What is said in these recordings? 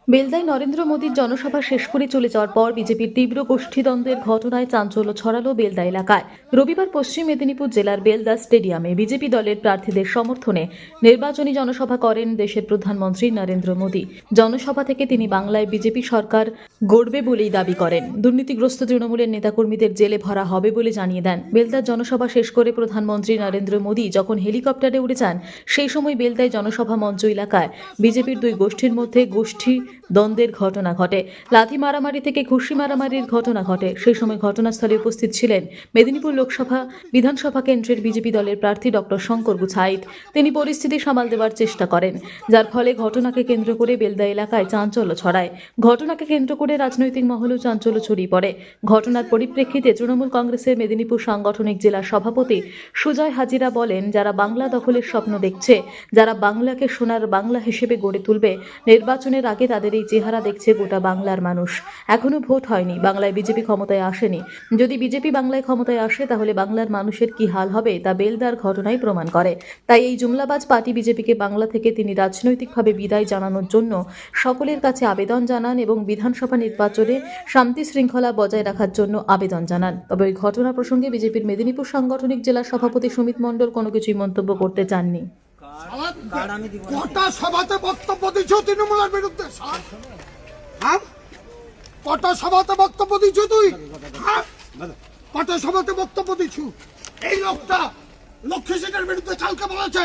বেলদায় নরেন্দ্র মোদীর জনসভা শেষ করে চলে যাওয়ার পর বিজেপির তীব্র গোষ্ঠীদ্বন্দ্বের ঘটনায় চাঞ্চল্য ছড়ালো বেলদা এলাকায়। রবিবার পশ্চিম মেদিনীপুর জেলার বেলদা স্টেডিয়ামে বিজেপি দলের প্রার্থীদের সমর্থনে নির্বাচনী জনসভা করেন দেশের প্রধানমন্ত্রী নরেন্দ্র মোদী। জনসভা থেকে তিনি বাংলায় বিজেপি সরকার গড়বে বলেই দাবি করেন। দুর্নীতিগ্রস্ত তৃণমূলের নেতাকর্মীদের জেলে ভরা হবে বলে জানিয়ে দেন। বেলদার জনসভা শেষ করে প্রধানমন্ত্রী নরেন্দ্র মোদী যখন হেলিকপ্টারে উড়ে যান, সেই সময় বেলদায় জনসভা মঞ্চ এলাকায় বিজেপির দুই গোষ্ঠীর মধ্যে দ্বন্দ্বের ঘটনা ঘটে। লাথি মারামারি থেকে ঘুষি মারামারির ঘটনা ঘটে। সেই সময় ঘটনাস্থলে উপস্থিত ছিলেন মেদিনীপুর লোকসভা বিধানসভা কেন্দ্রের বিজেপি দলের প্রার্থী ডক্টর শঙ্কর গুছাইত। তিনি পরিস্থিতি সামাল দেওয়ার চেষ্টা করেন, যার ফলে ঘটনাকে কেন্দ্র করে বেলদা এলাকায় চাঞ্চল্য ছড়ায়। ঘটনাকে কেন্দ্র করে রাজনৈতিক মহলেও চাঞ্চল্য ছড়িয়ে পড়ে। ঘটনার পরিপ্রেক্ষিতে তৃণমূল কংগ্রেসের মেদিনীপুর সাংগঠনিক জেলা সভাপতি সুজয় হাজিরা বলেন, যারা বাংলা দখলের স্বপ্ন দেখছে, যারা বাংলাকে সোনার বাংলা হিসেবে গড়ে তুলবে, নির্বাচনের আগে তাদের এই চেহারা দেখছে গোটা বাংলার মানুষ। এখনো ভোট হয়নি, বাংলায় বিজেপি ক্ষমতায় আসেনি। যদি বিজেপি বাংলায় ক্ষমতায় আসে তাহলে বাংলার মানুষের কি হাল হবে তা বেলদার ঘটনাই প্রমাণ করে। তাই এই জুমলাবাজ পার্টি বিজেপিকে বাংলা থেকে তিনি রাজনৈতিকভাবে বিদায় জানানোর জন্য সকলের কাছে আবেদন জানান এবং বিধানসভা নির্বাচনে শান্তি শৃঙ্খলা বজায় রাখার জন্য আবেদন জানান। তবে ওই ঘটনা প্রসঙ্গে বিজেপির মেদিনীপুর সাংগঠনিক জেলা সভাপতি সুমিত মণ্ডল কোনো কিছুই মন্তব্য করতে চাননি। কটা সভাতে বক্তব্য দিচ্ছ তৃণমূলের বিরুদ্ধে? হ্যাঁ, কটা সভাতে বক্তব্য দিচ্ছ তুই? হ্যাঁ, কটা সভাতে বক্তব্য দিচ্ছ? এই লোকটা লক্ষ্মী সিটের বিরুদ্ধে কালকে বলেছে,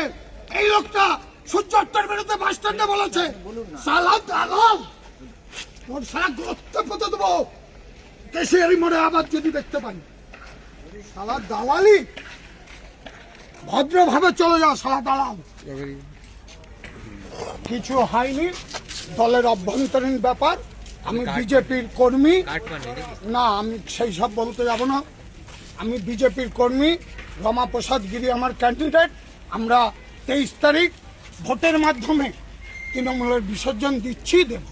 এই লোকটা সূর্যের বিরুদ্ধে বাস স্ট্যান্ডে বলেছে। সালা দালাল, তোর সারা গোত্রে পুঁতে দেবো কেশিয়ারি মোড়ে আবার যদি দেখতে পাই। সালা দালালি, ভদ্রভাবে চলে যাও সালা দালাল। কিছু হয়নি, দলের অভ্যন্তরীণ ব্যাপার। আমি বিজেপির কর্মী না, আমি সেই সব বলতে যাব না। আমি বিজেপির কর্মী, রমাপ্রসাদ গিরি আমার ক্যান্ডিডেট। আমরা 23 তারিখ ভোটের মাধ্যমে তৃণমূলের বিসর্জন দিচ্ছি, দেব।